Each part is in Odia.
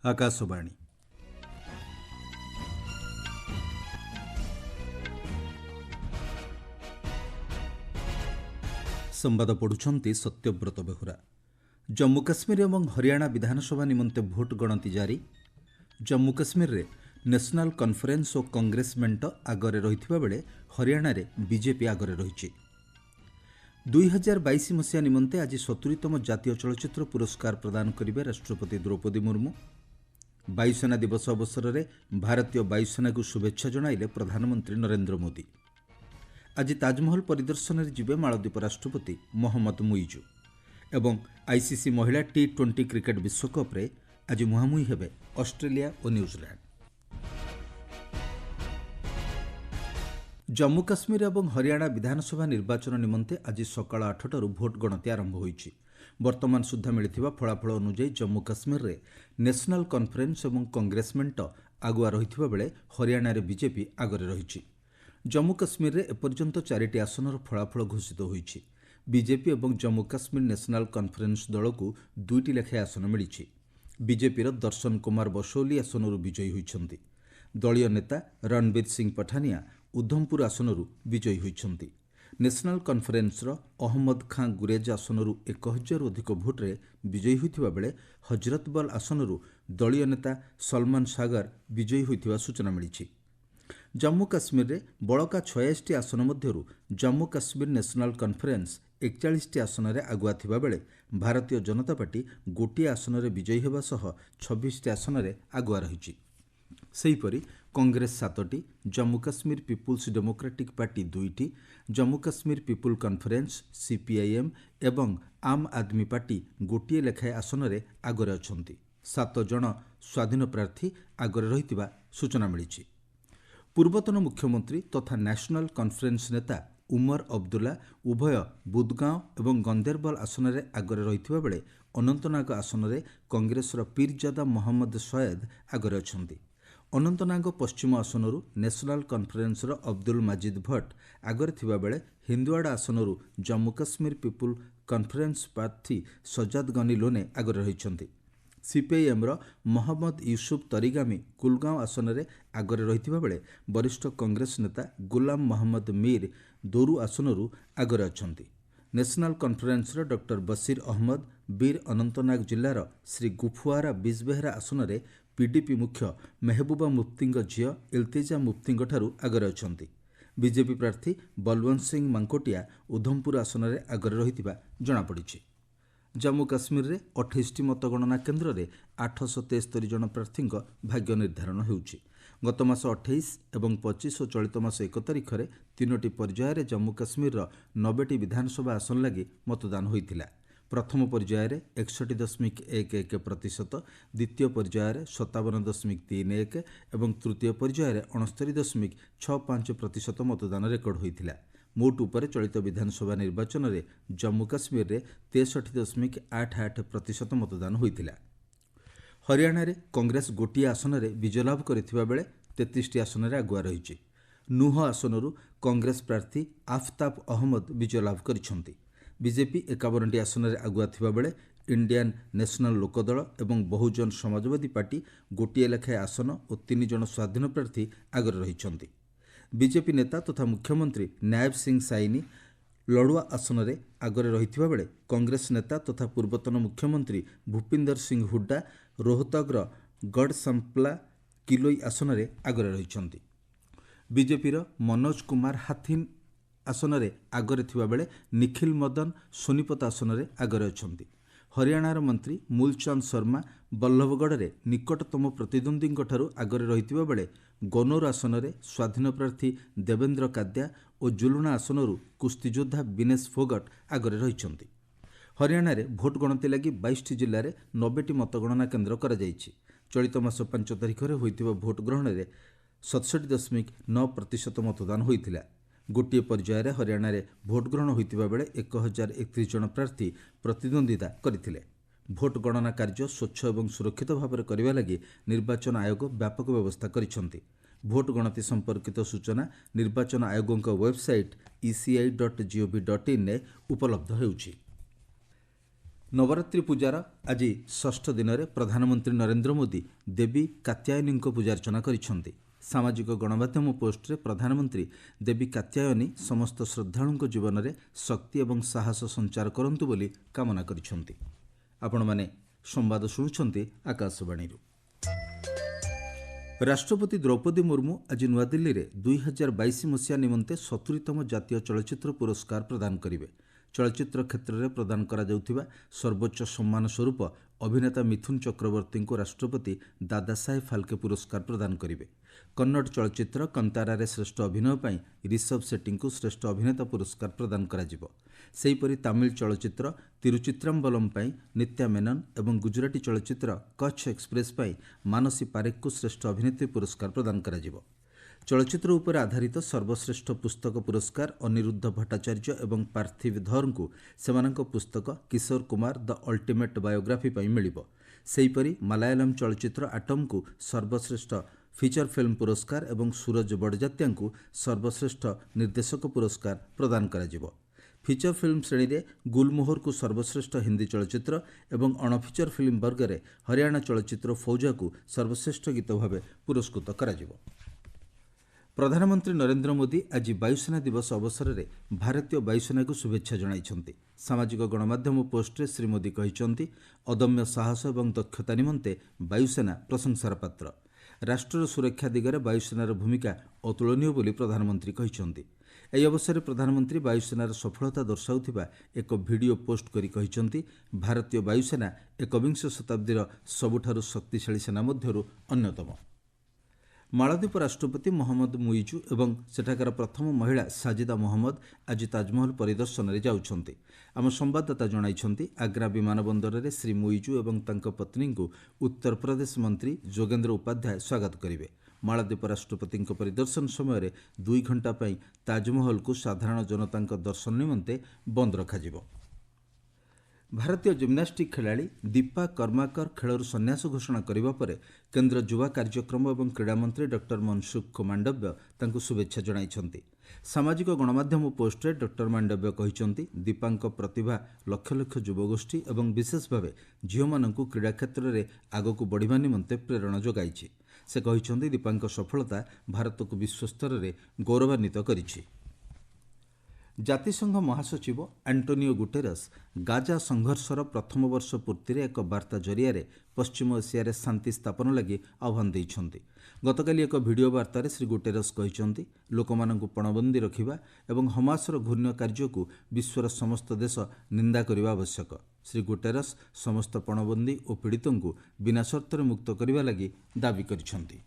ଆକାଶବାଣୀ। ସମ୍ବାଦ ପଢୁଛନ୍ତି ସତ୍ୟବ୍ରତ ବେହୁରା। ଜମ୍ମୁ କାଶ୍ମୀର ଏବଂ ହରିୟାଣା ବିଧାନସଭା ନିମନ୍ତେ ଭୋଟ ଗଣତି ଜାରି। ଜମ୍ମୁ କାଶ୍ମୀରରେ ନ୍ୟାସନାଲ୍ କନ୍ଫରେନ୍ସ ଓ କଂଗ୍ରେସ ମେଣ୍ଟ ଆଗରେ ରହିଥିବା ବେଳେ ହରିୟାଣାରେ ବିଜେପି ଆଗରେ ରହିଛି। 2022 ମସିହା ନିମନ୍ତେ ଆଜି 70ତମ ଜାତୀୟ ଚଳଚ୍ଚିତ୍ର ପୁରସ୍କାର ପ୍ରଦାନ କରିବେ ରାଷ୍ଟ୍ରପତି ଦ୍ରୌପଦୀ ମୁର୍ମୁ। ବାୟୁସେନା ଦିବସ ଅବସରରେ ଭାରତୀୟ ବାୟୁସେନାକୁ ଶୁଭେଚ୍ଛା ଜଣାଇଲେ ପ୍ରଧାନମନ୍ତ୍ରୀ ନରେନ୍ଦ୍ର ମୋଦି। ଆଜି ତାଜମହଲ ପରିଦର୍ଶନରେ ଯିବେ ମାଳଦ୍ୱୀପ ରାଷ୍ଟ୍ରପତି ମହମ୍ମଦ ମୁଇଜୁ ଏବଂ ଆଇସିସି ମହିଳା T20 କ୍ରିକେଟ ବିଶ୍ୱକପ୍ରେ ଆଜି ମୁହାଁମୁହିଁ ହେବେ ଅଷ୍ଟ୍ରେଲିଆ ଓ ନ୍ୟୁଜିଲ୍ୟାଣ୍ଡ। ଜମ୍ମୁ କାଶ୍ମୀର ଏବଂ ହରିୟାଣା ବିଧାନସଭା ନିର୍ବାଚନ ନିମନ୍ତେ ଆଜି ସକାଳ 8ଟାରୁ ଭୋଟ ଗଣତି ଆରମ୍ଭ ହୋଇଛି। ବର୍ତ୍ତମାନ ସୁଦ୍ଧା ମିଳିଥିବା ଫଳାଫଳ ଅନୁଯାୟୀ ଜମ୍ମୁ କାଶ୍ମୀରରେ ନ୍ୟାସନାଲ୍ କନ୍ଫରେନ୍ସ ଏବଂ କଂଗ୍ରେସ ମେଣ୍ଟ ଆଗୁଆ ରହିଥିବା ବେଳେ ହରିୟାଣାରେ ବିଜେପି ଆଗରେ ରହିଛି। ଜମ୍ମୁ କାଶ୍ମୀରରେ ଏପର୍ଯ୍ୟନ୍ତ 4ଟି ଆସନର ଫଳାଫଳ ଘୋଷିତ ହୋଇଛି। ବିଜେପି ଏବଂ ଜମ୍ମୁ କାଶ୍ମୀର ନ୍ୟାସନାଲ୍ କନ୍ଫରେନ୍ସ ଦଳକୁ 2ଟି ଲେଖାଏଁ ଆସନ ମିଳିଛି। ବିଜେପିର ଦର୍ଶନ କୁମାର ବସୌଲି ଆସନରୁ ବିଜୟୀ ହୋଇଛନ୍ତି। ଦଳୀୟ ନେତା ରଣବୀର ସିଂ ପଠାନିଆ ଉଧମପୁର ଆସନରୁ ବିଜୟୀ ହୋଇଛନ୍ତି। ନ୍ୟାସନାଲ୍ କନ୍ଫରେନ୍ସର ଅହମ୍ମଦ ଖାଁ ଗୁରେଜ ଆସନରୁ 1000ରୁ ଅଧିକ ଭୋଟରେ ବିଜୟୀ ହୋଇଥିବା ବେଳେ ହଜରତବଲ ଆସନରୁ ଦଳୀୟ ନେତା ସଲମାନ ସାଗର ବିଜୟୀ ହୋଇଥିବା ସୂଚନା ମିଳିଛି। ଜମ୍ମୁ କାଶ୍ମୀରରେ ବଳକା 86ଟି ଆସନ ମଧ୍ୟରୁ ଜମ୍ମୁ କାଶ୍ମୀର ନ୍ୟାସନାଲ୍ କନ୍ଫରେନ୍ସ 41ଟି ଆସନରେ ଆଗୁଆ ଥିବାବେଳେ ଭାରତୀୟ ଜନତା ପାର୍ଟି ଗୋଟିଏ ଆସନରେ ବିଜୟୀ ହେବା ସହ 26ଟି ଆସନରେ ଆଗୁଆ ରହିଛି। ସେହିପରି କଂଗ୍ରେସ 7ଟି, Jammu Kashmir people's democratic party 2ଟି, Jammu Kashmir people conference CPIM ଏବଂ ଆମ୍ ଆଦମୀ ପାର୍ଟି ଗୋଟିଏ ଲେଖାଏଁ ଆସନରେ ଆଗରେ ଅଛନ୍ତି। 7 ଜଣ ସ୍ୱାଧୀନ ପ୍ରାର୍ଥୀ ଆଗରେ ରହିଥିବା ସୂଚନା ମିଳିଛି। ପୂର୍ବତନ ମୁଖ୍ୟମନ୍ତ୍ରୀ ତଥା ନ୍ୟାସନାଲ୍ କନ୍ଫରେନ୍ସ ନେତା ଉମର ଅବଦୁଲ୍ଲା ଉଭୟ ବୁଦଗାଁଓ ଏବଂ ଗନ୍ଦେରବଲ ଆସନରେ ଆଗରେ ରହିଥିବା ବେଳେ ଅନନ୍ତନାଗ ଆସନରେ କଂଗ୍ରେସର ପୀରଜାଦା ମହମ୍ମଦ ସୟେଦ ଆଗରେ ଅଛନ୍ତି। ଅନନ୍ତନାଗ ପଶ୍ଚିମ ଆସନରୁ ନ୍ୟାସନାଲ୍ କନ୍ଫରେନ୍ସର ଅବଦୁଲ ମାଜିଦ ଭଟ୍ଟ ଆଗରେ ଥିବାବେଳେ ହିନ୍ଦୱାଡ଼ା ଆସନରୁ ଜମ୍ମୁ କାଶ୍ମୀର ପିପୁଲ୍ କନ୍ଫରେନ୍ସ ପ୍ରାର୍ଥୀ ସଜାଦ ଗନି ଲୋନେ ଆଗରେ ରହିଛନ୍ତି। CPIMର ମହମ୍ମଦ ୟୁସୁଫ ତରିଗାମୀ କୁଲଗାଁଓ ଆସନରେ ଆଗରେ ରହିଥିବା ବେଳେ ବରିଷ୍ଠ କଂଗ୍ରେସ ନେତା ଗୁଲାମ ମହମ୍ମଦ ମୀର ଦୋରୁ ଆସନରୁ ଆଗରେ ଅଛନ୍ତି। ନ୍ୟାସନାଲ୍ କନ୍ଫରେନ୍ସର ଡକ୍ଟର ବସିର ଅହମ୍ମଦ ବୀର ଅନନ୍ତନାଗ ଜିଲ୍ଲାର ଶ୍ରୀ ଗୁଫୁଆରା ବିଜବେହେରା ଆସନରେ PDP ମୁଖ୍ୟ ମେହବୁବା ମୁଫ୍ତିଙ୍କ ଝିଅ ଇଲ୍ତିଜା ମୁଫ୍ତିଙ୍କଠାରୁ ଆଗରେ ଅଛନ୍ତି। ବିଜେପି ପ୍ରାର୍ଥୀ ବଲୱନ୍ତ ସିଂ ମାଙ୍କୋଟିଆ ଉଧମପୁର ଆସନରେ ଆଗରେ ରହିଥିବା ଜଣାପଡ଼ିଛି। ଜମ୍ମୁ କାଶ୍ମୀରରେ 28ଟି ମତଗଣନା କେନ୍ଦ୍ରରେ 873 ଜଣ ପ୍ରାର୍ଥୀଙ୍କ ଭାଗ୍ୟ ନିର୍ଦ୍ଧାରଣ ହେଉଛି। ଗତ ମାସ 28 ଏବଂ 25 ଓ ଚଳିତ ମାସ 1 ତାରିଖରେ 3ଟି ପର୍ଯ୍ୟାୟରେ ଜମ୍ମୁ କାଶ୍ମୀରର 90ଟି ବିଧାନସଭା ଆସନ ଲାଗି ମତଦାନ ହୋଇଥିଲା। ପ୍ରଥମ ପର୍ଯ୍ୟାୟରେ 61.11%, ଦ୍ୱିତୀୟ ପର୍ଯ୍ୟାୟରେ 57.31% ଏବଂ ତୃତୀୟ ପର୍ଯ୍ୟାୟରେ 69.65% ମତଦାନ ରେକର୍ଡ ହୋଇଥିଲା। ମୋଟ ଉପରେ ଚଳିତ ବିଧାନସଭା ନିର୍ବାଚନରେ ଜମ୍ମୁ କାଶ୍ମୀରରେ 63.88% ମତଦାନ ହୋଇଥିଲା। ହରିୟାଣାରେ କଂଗ୍ରେସ ଗୋଟିଏ ଆସନରେ ବିଜୟ ଲାଭ କରିଥିବା ବେଳେ 33ଟି ଆସନରେ ଆଗୁଆ ରହିଛି। ନୁହ ଆସନରୁ କଂଗ୍ରେସ ପ୍ରାର୍ଥୀ ଆଫତାବ ଅହମ୍ମଦ ବିଜୟ ଲାଭ କରିଛନ୍ତି। ବିଜେପି 51ଟି ଆସନରେ ଆଗୁଆ ଥିବାବେଳେ ଇଣ୍ଡିଆନ୍ ନ୍ୟାସନାଲ୍ ଲୋକଦଳ ଏବଂ ବହୁଜନ ସମାଜବାଦୀ ପାର୍ଟି ଗୋଟିଏ ଲେଖାଏଁ ଆସନ ଓ 3 ଜଣ ସ୍ୱାଧୀନ ପ୍ରାର୍ଥୀ ଆଗରେ ରହିଛନ୍ତି। ବିଜେପି ନେତା ତଥା ମୁଖ୍ୟମନ୍ତ୍ରୀ ନାୟବ ସିଂ ସାଇନି ଲଡ଼ୁଆ ଆସନରେ ଆଗରେ ରହିଥିବା ବେଳେ କଂଗ୍ରେସ ନେତା ତଥା ପୂର୍ବତନ ମୁଖ୍ୟମନ୍ତ୍ରୀ ଭୂପିନ୍ଦର ସିଂ ହୁଡ୍ଡା ରୋହତଗର ଗଡ଼ସାମ୍ପଲା କିଲୋଇ ଆସନରେ ଆଗରେ ରହିଛନ୍ତି। ବିଜେପିର ମନୋଜ କୁମାର ହାଥିନ୍ ଆସନରେ ଆଗରେ ଥିବାବେଳେ ନିଖିଲ ମଦନ ସୋନିପତ ଆସନରେ ଆଗରେ ଅଛନ୍ତି। ହରିୟାଣାର ମନ୍ତ୍ରୀ ମୂଲଚାନ୍ଦ ଶର୍ମା ବଲ୍ଲଭଗଡ଼ରେ ନିକଟତମ ପ୍ରତିଦ୍ୱନ୍ଦ୍ୱୀଙ୍କଠାରୁ ଆଗରେ ରହିଥିବା ବେଳେ ଗନୌର ଆସନରେ ସ୍ୱାଧୀନ ପ୍ରାର୍ଥୀ ଦେବେନ୍ଦ୍ର କାଦ୍ୟା ଓ ଜୁଲୁଣା ଆସନରୁ କୁସ୍ତିଯୋଦ୍ଧା ବିନେଶ ଫୋଗଟ ଆଗରେ ରହିଛନ୍ତି। ହରିୟାଣାରେ ଭୋଟ ଗଣତି ଲାଗି 22ଟି ଜିଲ୍ଲାରେ 90ଟି ମତଗଣନା କେନ୍ଦ୍ର କରାଯାଇଛି। ଚଳିତ ମାସ 5 ତାରିଖରେ ହୋଇଥିବା ଭୋଟ ଗ୍ରହଣରେ 67.9% ମତଦାନ ହୋଇଥିଲା। ଗୋଟିଏ ପର୍ଯ୍ୟାୟରେ ହରିୟାଣାରେ ଭୋଟ ଗ୍ରହଣ ହୋଇଥିବା ବେଳେ 1031 ଜଣ ପ୍ରାର୍ଥୀ ପ୍ରତିଦ୍ୱନ୍ଦ୍ୱିତା କରିଥିଲେ। ଭୋଟ ଗଣନା କାର୍ଯ୍ୟ ସ୍ୱଚ୍ଛ ଏବଂ ସୁରକ୍ଷିତ ଭାବରେ କରିବା ଲାଗି ନିର୍ବାଚନ ଆୟୋଗ ବ୍ୟାପକ ବ୍ୟବସ୍ଥା କରିଛନ୍ତି। ଭୋଟ ଗଣତି ସମ୍ପର୍କିତ ସୂଚନା ନିର୍ବାଚନ ଆୟୋଗଙ୍କ ୱେବସାଇଟ୍ eci.gov.in ରେ ଉପଲବ୍ଧ ହେଉଛି। ନବରାତ୍ରି ପୂଜାର ଆଜି ଷଷ୍ଠ ଦିନରେ ପ୍ରଧାନମନ୍ତ୍ରୀ ନରେନ୍ଦ୍ର ମୋଦି ଦେବୀ କାତ୍ୟାୟନୀଙ୍କ ପୂଜାର୍ଚ୍ଚନା କରିଛନ୍ତି। ସାମାଜିକ ଗଣମାଧ୍ୟମ ପୋଷ୍ଟରେ ପ୍ରଧାନମନ୍ତ୍ରୀ ଦେବୀ କାତ୍ୟାୟନୀ ସମସ୍ତ ଶ୍ରଦ୍ଧାଳୁଙ୍କ ଜୀବନରେ ଶକ୍ତି ଏବଂ ସାହସ ସଞ୍ଚାର କରନ୍ତୁ ବୋଲି କାମନା କରିଛନ୍ତି। ଆପଣମାନେ ସମ୍ବାଦ ଶୁଣୁଛନ୍ତି ଆକାଶବାଣୀରୁ। ରାଷ୍ଟ୍ରପତି ଦ୍ରୌପଦୀ ମୁର୍ମୁ ଆଜି ନୂଆଦିଲ୍ଲୀରେ 2022 ମସିହା ନିମନ୍ତେ 70ତମ ଜାତୀୟ ଚଳଚ୍ଚିତ୍ର ପୁରସ୍କାର ପ୍ରଦାନ କରିବେ। ଚଳଚ୍ଚିତ୍ର କ୍ଷେତ୍ରରେ ପ୍ରଦାନ କରାଯାଉଥିବା ସର୍ବୋଚ୍ଚ ସମ୍ମାନ ସ୍ୱରୂପ ଅଭିନେତା ମିଥୁନ ଚକ୍ରବର୍ତ୍ତୀଙ୍କୁ ରାଷ୍ଟ୍ରପତି ଦାଦାସାହେବ ଫାଲ୍କେ ପୁରସ୍କାର ପ୍ରଦାନ କରିବେ। କନ୍ନଡ଼ ଚଳଚ୍ଚିତ୍ର କନ୍ତାରାରେ ଶ୍ରେଷ୍ଠ ଅଭିନୟ ପାଇଁ ରିଷଭ ସେଟ୍ଟୀଙ୍କୁ ଶ୍ରେଷ୍ଠ ଅଭିନେତା ପୁରସ୍କାର ପ୍ରଦାନ କରାଯିବ। ସେହିପରି ତାମିଲ ଚଳଚ୍ଚିତ୍ର ତିରୁଚିତ୍ରାମ୍ବଲମ୍ ପାଇଁ ନିତ୍ୟା ମେନନ ଏବଂ ଗୁଜରାଟୀ ଚଳଚ୍ଚିତ୍ର କଚ୍ଛ ଏକ୍ସପ୍ରେସ୍ ପାଇଁ ମାନସୀ ପାରେଖଙ୍କୁ ଶ୍ରେଷ୍ଠ ଅଭିନେତ୍ରୀ ପୁରସ୍କାର ପ୍ରଦାନ କରାଯିବ। ଚଳଚ୍ଚିତ୍ର ଉପରେ ଆଧାରିତ ସର୍ବଶ୍ରେଷ୍ଠ ପୁସ୍ତକ ପୁରସ୍କାର ଅନିରୁଦ୍ଧ ଭଟ୍ଟାଚାର୍ଯ୍ୟ ଏବଂ ପାର୍ଥିବ ଧରଙ୍କୁ ସେମାନଙ୍କ ପୁସ୍ତକ କିଶୋର କୁମାର ଦ ଅଲ୍ଟିମେଟ୍ ବାୟୋଗ୍ରାଫି ପାଇଁ ମିଳିବ। ସେହିପରି ମାଲାୟାଲମ୍ ଚଳଚ୍ଚିତ୍ର ଆଟମ୍କୁ ସର୍ବଶ୍ରେଷ୍ଠ ଫିଚର ଫିଲ୍ମ ପୁରସ୍କାର ଏବଂ ସୁରଜ ବଡ଼ଜାତ୍ୟାଙ୍କୁ ସର୍ବଶ୍ରେଷ୍ଠ ନିର୍ଦ୍ଦେଶକ ପୁରସ୍କାର ପ୍ରଦାନ କରାଯିବ। ଫିଚର ଫିଲ୍ମ ଶ୍ରେଣୀରେ ଗୁଲମୋହରକୁ ସର୍ବଶ୍ରେଷ୍ଠ ହିନ୍ଦୀ ଚଳଚ୍ଚିତ୍ର ଏବଂ ଅଣଫିଚର ଫିଲ୍ମ ବର୍ଗରେ ହରିୟାଣା ଚଳଚ୍ଚିତ୍ର ଫୌଜାକୁ ସର୍ବଶ୍ରେଷ୍ଠ ଗୀତ ଭାବେ ପୁରସ୍କୃତ କରାଯିବ। ପ୍ରଧାନମନ୍ତ୍ରୀ ନରେନ୍ଦ୍ର ମୋଦି ଆଜି ବାୟୁସେନା ଦିବସ ଅବସରରେ ଭାରତୀୟ ବାୟୁସେନାକୁ ଶୁଭେଚ୍ଛା ଜଣାଇଛନ୍ତି। ସାମାଜିକ ଗଣମାଧ୍ୟମ ପୋଷ୍ଟରେ ଶ୍ରୀ ମୋଦି କହିଛନ୍ତି, ଅଦମ୍ୟ ସାହସ ଏବଂ ଦକ୍ଷତା ନିମନ୍ତେ ବାୟୁସେନା ପ୍ରଶଂସାର ପାତ୍ର। ରାଷ୍ଟ୍ରର ସୁରକ୍ଷା ଦିଗରେ ବାୟୁସେନାର ଭୂମିକା ଅତୁଳନୀୟ ବୋଲି ପ୍ରଧାନମନ୍ତ୍ରୀ କହିଛନ୍ତି। ଏହି ଅବସରରେ ପ୍ରଧାନମନ୍ତ୍ରୀ ବାୟୁସେନାର ସଫଳତା ଦର୍ଶାଉଥିବା ଏକ ଭିଡ଼ିଓ ପୋଷ୍ଟ କରି କହିଛନ୍ତି, ଭାରତୀୟ ବାୟୁସେନା ଏକବିଂଶ ଶତାବ୍ଦୀର ସବୁଠାରୁ ଶକ୍ତିଶାଳୀ ସେନା ମଧ୍ୟରୁ ଅନ୍ୟତମ। ମାଳଦ୍ୱୀପ ରାଷ୍ଟ୍ରପତି ମହମ୍ମଦ ମୁଇଜୁ ଏବଂ ସେଠାକାର ପ୍ରଥମ ମହିଳା ସାଜିଦା ମହମ୍ମଦ ଆଜି ତାଜମହଲ ପରିଦର୍ଶନରେ ଯାଉଛନ୍ତି। ଆମ ସମ୍ବାଦଦାତା ଜଣାଇଛନ୍ତି, ଆଗ୍ରା ବିମାନ ବନ୍ଦରରେ ଶ୍ରୀ ମୁଇଜୁ ଏବଂ ତାଙ୍କ ପତ୍ନୀଙ୍କୁ ଉତ୍ତରପ୍ରଦେଶ ମନ୍ତ୍ରୀ ଯୋଗେନ୍ଦ୍ର ଉପାଧ୍ୟାୟ ସ୍ୱାଗତ କରିବେ। ମାଳଦ୍ୱୀପ ରାଷ୍ଟ୍ରପତିଙ୍କ ପରିଦର୍ଶନ ସମୟରେ 2 ଘଣ୍ଟା ପାଇଁ ତାଜମହଲକୁ ସାଧାରଣ ଜନତାଙ୍କ ଦର୍ଶନ ନିମନ୍ତେ ବନ୍ଦ ରଖାଯିବ। ଭାରତୀୟ ଜିମ୍ନାଷ୍ଟିକ୍ ଖେଳାଳି ଦୀପା କର୍ମାକର ଖେଳରୁ ସନ୍ନ୍ୟାସ ଘୋଷଣା କରିବା ପରେ କେନ୍ଦ୍ର ଯୁବା କାର୍ଯ୍ୟକ୍ରମ ଏବଂ କ୍ରୀଡ଼ା ମନ୍ତ୍ରୀ ଡକ୍ଟର ମନସୁଖ ମାଣ୍ଡବ୍ୟ ତାଙ୍କୁ ଶୁଭେଚ୍ଛା ଜଣାଇଛନ୍ତି। ସାମାଜିକ ଗଣମାଧ୍ୟମ ପୋଷ୍ଟରେ ଡକ୍ଟର ମାଣ୍ଡବ୍ୟ କହିଛନ୍ତି, ଦୀପାଙ୍କ ପ୍ରତିଭା ଲକ୍ଷ ଲକ୍ଷ ଯୁବଗୋଷ୍ଠୀ ଏବଂ ବିଶେଷ ଭାବେ ଝିଅମାନଙ୍କୁ କ୍ରୀଡ଼ା କ୍ଷେତ୍ରରେ ଆଗକୁ ବଢ଼ିବା ନିମନ୍ତେ ପ୍ରେରଣା ଯୋଗାଇଛି। ସେ କହିଛନ୍ତି, ଦୀପାଙ୍କ ସଫଳତା ଭାରତକୁ ବିଶ୍ୱସ୍ତରରେ ଗୌରବାନ୍ୱିତ କରିଛି। ଜାତିସଂଘ ମହାସଚିବ ଆଣ୍ଟୋନିଓ ଗୁଟେରସ୍ ଗାଜା ସଂଘର୍ଷର ପ୍ରଥମ ବର୍ଷ ପୂର୍ତ୍ତିରେ ଏକ ବାର୍ତ୍ତା ଜରିଆରେ ପଶ୍ଚିମ ଏସିଆରେ ଶାନ୍ତି ସ୍ଥାପନ ଲାଗି ଆହ୍ୱାନ ଦେଇଛନ୍ତି। ଗତକାଲି ଏକ ଭିଡ଼ିଓ ବାର୍ତ୍ତାରେ ଶ୍ରୀ ଗୁଟେରସ୍ କହିଛନ୍ତି, ଲୋକମାନଙ୍କୁ ପଣବନ୍ଦୀ ରଖିବା ଏବଂ ହମାସର ଘୃଣ୍ୟ କାର୍ଯ୍ୟକୁ ବିଶ୍ୱର ସମସ୍ତ ଦେଶ ନିନ୍ଦା କରିବା ଆବଶ୍ୟକ। ଶ୍ରୀ ଗୁଟେରସ୍ ସମସ୍ତ ପଣବନ୍ଦୀ ଓ ପୀଡ଼ିତଙ୍କୁ ବିନା ସର୍ତ୍ତରେ ମୁକ୍ତ କରିବା ଲାଗି ଦାବି କରିଛନ୍ତି।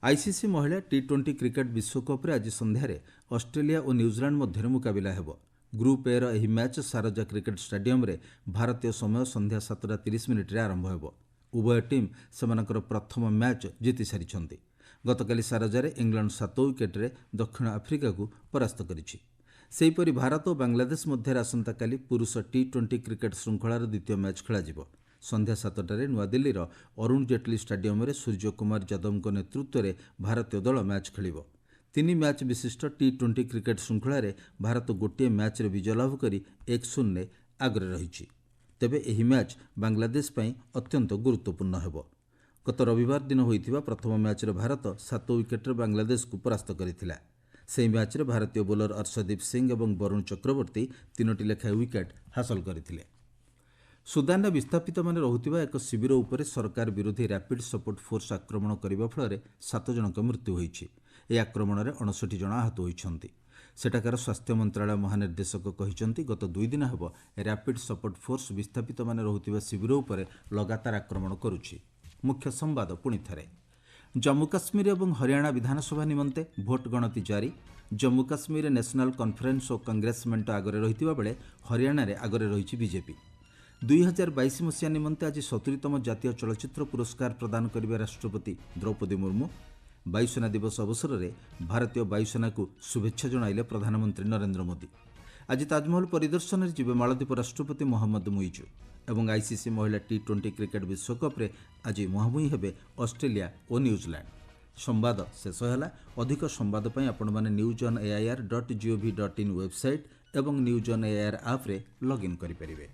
ଆଇସିସି ମହିଳା ଟି-20 କ୍ରିକେଟ୍ ବିଶ୍ୱକପ୍ରେ ଆଜି ସନ୍ଧ୍ୟାରେ ଅଷ୍ଟ୍ରେଲିଆ ଓ ନ୍ୟୁଜିଲାଣ୍ଡ ମଧ୍ୟରେ ମୁକାବିଲା ହେବ। ଗ୍ରୁପ୍ ଏ'ର ଏହି ମ୍ୟାଚ୍ ସାରଜା କ୍ରିକେଟ୍ ଷ୍ଟାଡିୟମରେ ଭାରତୀୟ ସମୟ ସନ୍ଧ୍ୟା 7:30ରେ ଆରମ୍ଭ ହେବ। ଉଭୟ ଟିମ୍ ସେମାନଙ୍କର ପ୍ରଥମ ମ୍ୟାଚ୍ ଜିତି ସାରିଛନ୍ତି। ଗତକାଲି ସାରଜାରେ ଇଂଲଣ୍ଡ 7 ୱିକେଟ୍ରେ ଦକ୍ଷିଣ ଆଫ୍ରିକାକୁ ପରାସ୍ତ କରିଛି। ସେହିପରି ଭାରତ ଓ ବାଂଲାଦେଶ ମଧ୍ୟରେ ଆସନ୍ତାକାଲି ପୁରୁଷ ଟି-20 କ୍ରିକେଟ୍ ଶୃଙ୍ଖଳାର ଦ୍ୱିତୀୟ ମ୍ୟାଚ୍ ଖେଳାଯିବ। ସନ୍ଧ୍ୟା 7ଟାରେ ନୂଆଦିଲ୍ଲୀର ଅରୁଣ ଜେଟଲୀ ଷ୍ଟାଡିୟମରେ ସୂର୍ଯ୍ୟ କୁମାର ଯାଦବଙ୍କ ନେତୃତ୍ୱରେ ଭାରତୀୟ ଦଳ ମ୍ୟାଚ୍ ଖେଳିବ। 3 ମ୍ୟାଚ୍ ବିଶିଷ୍ଟ ଟି-20 କ୍ରିକେଟ୍ ଶୃଙ୍ଖଳାରେ ଭାରତ ଗୋଟିଏ ମ୍ୟାଚ୍ରେ ବିଜୟ ଲାଭ କରି 1-0 ଆଗରେ ରହିଛି। ତେବେ ଏହି ମ୍ୟାଚ୍ ବାଂଲାଦେଶ ପାଇଁ ଅତ୍ୟନ୍ତ ଗୁରୁତ୍ୱପୂର୍ଣ୍ଣ ହେବ। ଗତ ରବିବାର ଦିନ ହୋଇଥିବା ପ୍ରଥମ ମ୍ୟାଚ୍ରେ ଭାରତ 7 ୱିକେଟ୍ରେ ବାଂଲାଦେଶକୁ ପରାସ୍ତ କରିଥିଲା। ସେହି ମ୍ୟାଚ୍ରେ ଭାରତୀୟ ବୋଲର ଅର୍ଷଦୀପ ସିଂ ଏବଂ ବରୁଣ ଚକ୍ରବର୍ତ୍ତୀ 3ଟି ଲେଖାଏଁ ୱିକେଟ୍ ହାସଲ କରିଥିଲେ। ସୁଦାନରେ ବିସ୍ଥାପିତମାନେ ରହୁଥିବା ଏକ ଶିବିର ଉପରେ ସରକାର ବିରୋଧୀ ର୍ୟାପିଡ୍ ସପୋର୍ଟ ଫୋର୍ସ ଆକ୍ରମଣ କରିବା ଫଳରେ 7 ଜଣଙ୍କ ମୃତ୍ୟୁ ହୋଇଛି। ଏହି ଆକ୍ରମଣରେ 59 ଜଣ ଆହତ ହୋଇଛନ୍ତି। ସେଠାକାର ସ୍ୱାସ୍ଥ୍ୟ ମନ୍ତ୍ରଣାଳୟ ମହାନିର୍ଦ୍ଦେଶକ କହିଛନ୍ତି, ଗତ 2 ଦିନ ହେବ ର୍ୟାପିଡ୍ ସପୋର୍ଟ ଫୋର୍ସ ବିସ୍ଥାପିତମାନେ ରହୁଥିବା ଶିବିର ଉପରେ ଲଗାତାର ଆକ୍ରମଣ କରୁଛି। ମୁଖ୍ୟ ସମ୍ବାଦ ପୁଣି ଥରେ। ଜମ୍ମୁ କାଶ୍ମୀର ଏବଂ ହରିୟାଣା ବିଧାନସଭା ନିମନ୍ତେ ଭୋଟ ଗଣତି ଜାରି। ଜମ୍ମୁ କାଶ୍ମୀରରେ ନ୍ୟାସନାଲ୍ କନ୍ଫରେନ୍ସ ଓ କଂଗ୍ରେସ ମେଣ୍ଟ ଆଗରେ ରହିଥିବା ବେଳେ ହରିୟାଣାରେ ଆଗରେ ରହିଛି ବିଜେପି। 2022 ମସିହା ନିମନ୍ତେ ଆଜି 70ତମ ଜାତୀୟ ଚଳଚ୍ଚିତ୍ର ପୁରସ୍କାର ପ୍ରଦାନ କରିବେ ରାଷ୍ଟ୍ରପତି ଦ୍ରୌପଦୀ ମୁର୍ମୁ। ବାୟୁସେନା ଦିବସ ଅବସରରେ ଭାରତୀୟ ବାୟୁସେନାକୁ ଶୁଭେଚ୍ଛା ଜଣାଇଲେ ପ୍ରଧାନମନ୍ତ୍ରୀ ନରେନ୍ଦ୍ର ମୋଦି। ଆଜି ତାଜମହଲ ପରିଦର୍ଶନରେ ଯିବେ ମାଳଦ୍ୱୀପ ରାଷ୍ଟ୍ରପତି ମହମ୍ମଦ ମୁଇଜୁ ଏବଂ ଆଇସିସି ମହିଳା ଟି-20 କ୍ରିକେଟ୍ ବିଶ୍ୱକପ୍ରେ ଆଜି ମୁହାଁମୁହିଁ ହେବେ ଅଷ୍ଟ୍ରେଲିଆ ଓ ନ୍ୟୁଜିଲାଣ୍ଡ। ସମ୍ବାଦ ଶେଷ ହେଲା। ଅଧିକ ସମ୍ବାଦ ପାଇଁ ଆପଣମାନେ newsonair.gov.in ୱେବସାଇଟ୍ ଏବଂ ନ୍ୟୁଜ୍ ଅନ୍ ଏଆଇଆର୍ ଆପ୍ରେ ଲଗ୍ଇନ୍ କରିପାରିବେ।